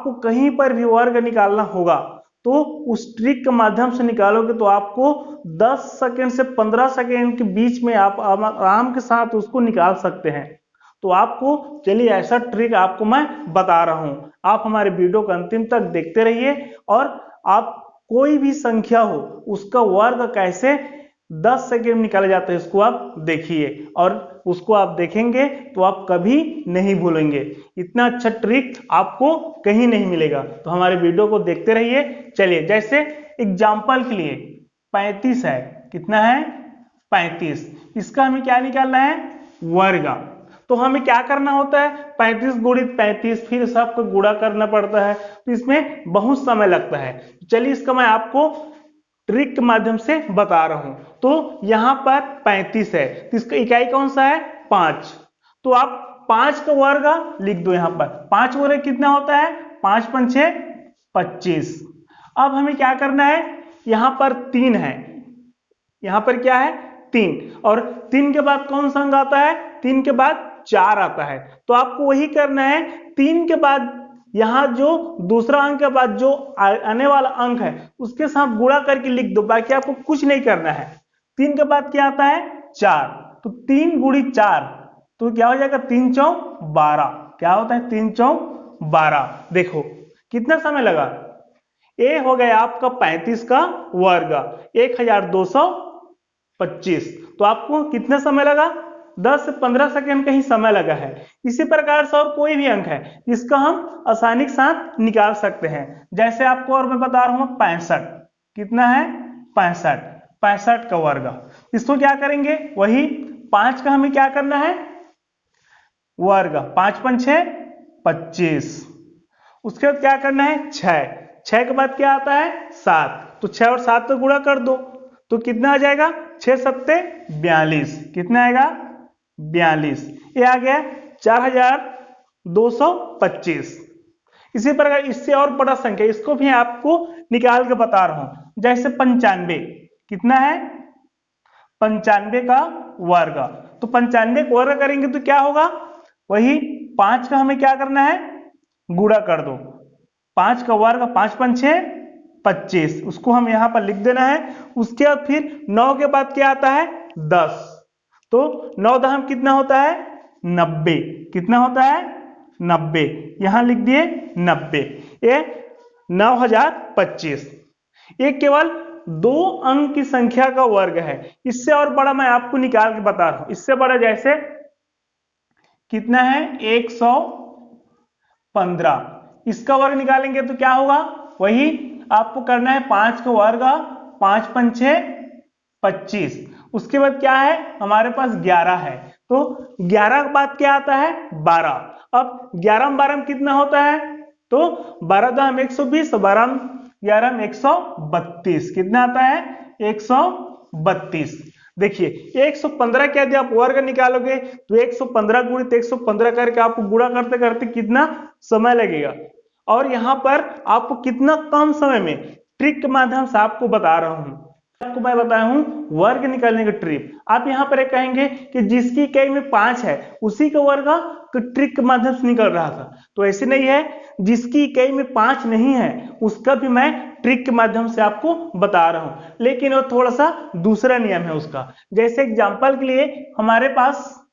आपको कहीं पर भी वर्ग निकालना होगा तो उस ट्रिक के माध्यम से निकालोगे तो आपको 10 सेकंड से 15 सेकंड के बीच में आप आराम के साथ उसको निकाल सकते हैं। तो आपको चलिए ऐसा ट्रिक आपको मैं बता रहा हूं, आप हमारे वीडियो को अंतिम तक देखते रहिए और आप कोई भी संख्या हो उसका वर्ग कैसे 10 सेकंड में निकाला जाता है इसको आप देखिए और उसको आप देखेंगे तो आप कभी नहीं भूलेंगे। इतना अच्छा ट्रिक आपको कहीं नहीं मिलेगा, तो हमारे वीडियो को देखते रहिए। चलिए जैसे एग्जाम्पल के लिए 35 है, कितना है 35, इसका हमें क्या निकालना है वर्ग। तो हमें क्या करना होता है 35 गुणित 35 फिर सबको गुणा करना पड़ता है, तो इसमें बहुत समय लगता है। चलिए इसका मैं आपको ट्रिक के माध्यम से बता रहा हूं। तो यहां पर 35 है तो इसका इकाई कौन सा है 5, तो आप 5 का वर्ग लिख दो। यहां पर 5 वर्ग कितना होता है 5 5 6 25। अब हमें क्या करना है, यहां पर 3 है, यहां पर क्या है 3 और 3 के बाद कौन सा अंक आता है 3 के बाद 4 आता है। तो आपको वही करना है 3 के बाद यहां जो दूसरा अंक के बाद जो आने वाला अंक है उसके साथ गुणा करके लिख दो, बाकी आपको कुछ नहीं करना है। 3 के बाद क्या आता है 4, तो 3 गुणित 4 तो क्या हो जाएगा 3 चौक 12, क्या होता है 3 चौक 12। देखो कितना समय लगा, ये हो गया आपका 35 का वर्ग 1225। तो आपको कितना समय लगा 10 से 15 सेकंड का ही समय लगा है। इसी प्रकार से और कोई भी अंक है इसका हम आसानी के साथ निकाल सकते हैं। जैसे आपको और मैं बता रहा हूं 65, कितना है 65, 65 का वर्ग। इसको क्या करेंगे वही 5 का हमें क्या करना है वर्ग, 5 5 6 25। उसके बाद क्या करना है 6, 6 के बाद क्या आता है 7, तो 6 और 7 को गुणा कर दो तो कितना आ जाएगा 6 7 42, कितना आएगा 42। ये आ गया 4225। इसी प्रकार इससे और बड़ा संख्या इसको भी आपको निकाल के बता रहा हूं, जैसे 95, कितना है 95 का वर्ग। तो 95 का वर्ग करेंगे तो क्या होगा, वही 5 का हमें क्या करना है गुणा कर दो, 5 का वर्ग 5 5 6 25, उसको हम यहां पर लिख देना है। उसके बाद फिर 9 के बाद क्या आता है 10, तो 9 दहम कितना होता है 90, कितना होता है 90, यहां लिख दिए 90, ये 9025। ये केवल 2 अंक की संख्या का वर्ग है। इससे और बड़ा मैं आपको निकाल के बता रहा हूं, इससे बड़ा जैसे कितना है 115, इसका वर्ग निकालेंगे तो क्या होगा, वही आपको करना है 5 का वर्ग 5 5 6 25। उसके बाद क्या है हमारे पास 11 है, तो 11 के बाद क्या आता है 12। अब 11 में 12 में कितना होता है, तो 12 दाम 120, 12 11 में 132, कितना आता है 132। देखिए 115 के यदि आप वर्ग निकालोगे तो 115 गुणित 115 करके आपको गुणा करते करते कितना समय लगेगा, और यहां पर आपको कितना कम समय में ट्रिक के माध्यम से आपको बता रहा हूं। आपको मैं बताया हूं वर्ग निकालने का ट्रिक। आप यहां पर एक कहेंगे कि जिसकी इकाई में 5 है उसी का वर्ग तो ट्रिक के माध्यम से निकल रहा था, तो ऐसे नहीं है, जिसकी इकाई में 5 नहीं है उसका भी मैं ट्रिक के माध्यम से आपको बता रहा हूं, लेकिन वो थोड़ा सा दूसरा नियम है उसका। जैसे एग्जांपल के लिए हमारे पास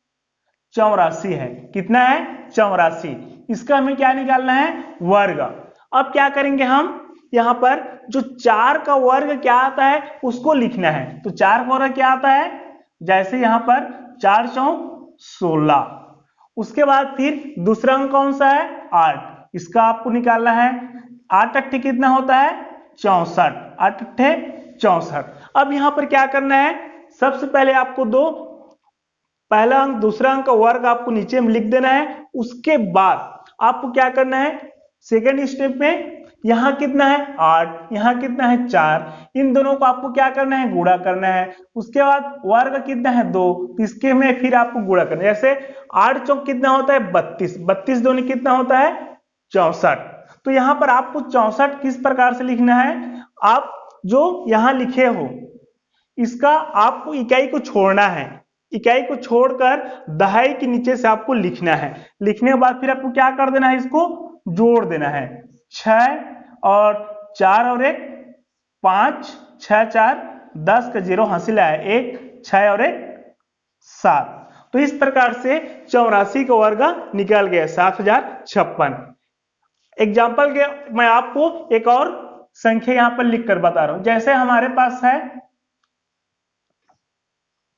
84 है, कितना है 84, इसका हमें क्या निकालना है वर्ग। अब क्या करेंगे हम यहां पर जो 4 का वर्ग क्या आता है उसको लिखना है, तो 4 का वर्ग क्या आता है, जैसे यहां पर 4 चौक 16। उसके बाद फिर दूसरा अंक कौन सा है 8, इसका आपको निकालना है। 8 अट्ठे कितना होता है 64, 8 अट्ठे 64। अब यहां पर क्या करना है, सबसे पहले आपको दो पहला अंक दूसरा अंक का वर्ग आपको नीचे में लिख देना है। उसके बाद आपको क्या करना है सेकेंड स्टेप में, यहां कितना है 8, यहां कितना है 4, इन दोनों को आपको क्या करना है गुणा करना है। उसके बाद वर्ग कितना है 2, इसके में फिर आपको गुणा करना है। जैसे 8 चौक कितना होता है 32, 32 दोनों कितना होता है 64। तो यहां पर आपको 64 किस प्रकार से लिखना है, आप जो यहां लिखे हो इसका आपको इकाई को छोड़ना है, इकाई को छोड़कर दहाई के नीचे से आपको लिखना है। लिखने के बाद फिर आपको क्या कर देना है, इसको जोड़ देना है। 6 और 4 और 1 5, 6 4 10 का 0 हासिल आया, 1 6 और 1 7। तो इस प्रकार से 84 का वर्ग निकल गया 7056। एग्जाम्पल के मैं आपको एक और संख्या यहां पर लिख कर बता रहा हूं। जैसे हमारे पास है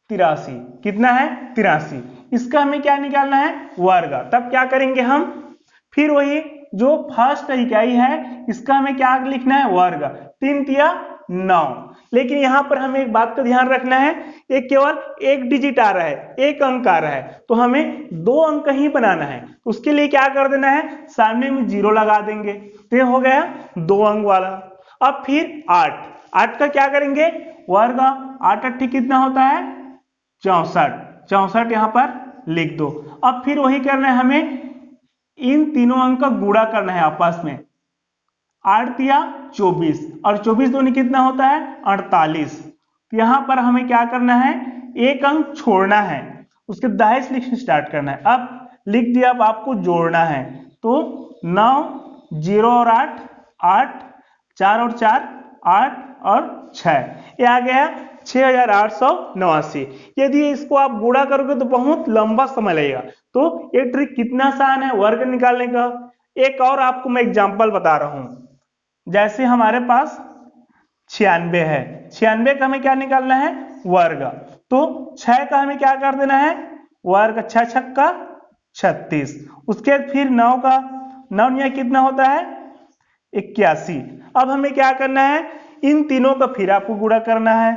83, कितना है 83, इसका हमें क्या निकालना है वर्ग। तब क्या करेंगे हम, फिर वही जो फर्स्ट इकाई है इसका हमें क्या लिखना है वर्ग, 3 तिया 9। लेकिन यहां पर हमें एक बात का ध्यान रखना है, ये केवल एक डिजिट आ रहा है, एक अंक आ रहा है, तो हमें 2 अंक ही बनाना है। उसके लिए क्या कर देना है, सामने में 0 लगा देंगे, तो ये हो गया 2 अंक वाला। अब फिर 8 का क्या करेंगे वर्ग, 8 8 कितना होता है 64, 64 यहां पर लिख दो। अब फिर वही करना है, हमें इन तीनों अंक का गुणा करना है आपस में, 8 तिया 24 और 24 दूनी कितना होता है 48। यहां पर हमें क्या करना है, एक अंक छोड़ना है, उसके दाएं से लिखना स्टार्ट करना है। अब लिख दिया, अब आपको जोड़ना है, तो 9 0 और 8 8 4 और 4 8 और 6, ये आ गया 6889। यदि इसको आप गुणा करोगे तो बहुत लंबा समय लगेगा। तो ये ट्रिक कितना आसान है वर्ग निकालने का। एक और आपको मैं एग्जांपल बता रहा हूं। जैसे हमारे पास 96 है, 96 का हमें क्या निकालना है वर्ग, तो 6 का हमें क्या कर देना है वर्ग, 6 छक्का 36। उसके फिर 9 का, 9 यहाँ कितना होता है 81। अब हमें क्या करना है, इन तीनों का फिर आपको गुणा करना है,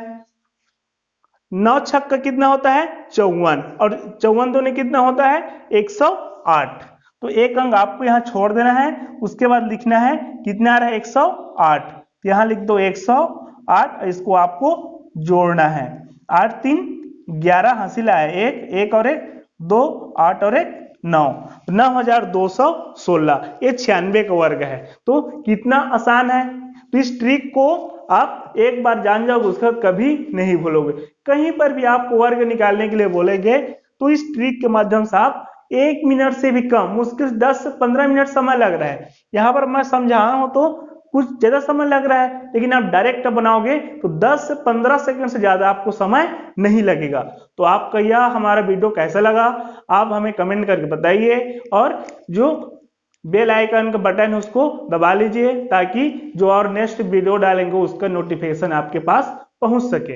9 छक्का कितना होता है 54 और 54 दूनी कितना होता है 108। तो एक अंक आपको यहां छोड़ देना है, उसके बाद लिखना है कितना आ रहा है 108, यहां लिख दो 108, इसको आपको जोड़ना है, 8 3 11 हासिल आया, 1 1 और 1 2 8 और 1 9, 9216, ये 96 का वर्ग है। तो कितना आसान है। तो इस ट्रिक को आप एक बार जान जाओगे, उसका कभी नहीं भूलोगे। कहीं पर भी आपको वर्ग निकालने के लिए बोलेंगे तो इस ट्रिक के माध्यम से आप 1 मिनट से भी कम, मुश्किल 10 से 15 मिनट समय लग रहा है, यहाँ पर मैं समझा रहा हूं तो कुछ ज्यादा समय लग रहा है, लेकिन आप डायरेक्ट बनाओगे तो 10 से 15 सेकंड से ज्यादा आपको समय नहीं लगेगा। तो आपका यह हमारा वीडियो कैसा लगा आप हमें कमेंट करके बताइए, और जो बेल आइकन का बटन है उसको दबा लीजिए, ताकि जो और नेक्स्ट वीडियो डालेंगे उसका नोटिफिकेशन आपके पास पहुंच सके।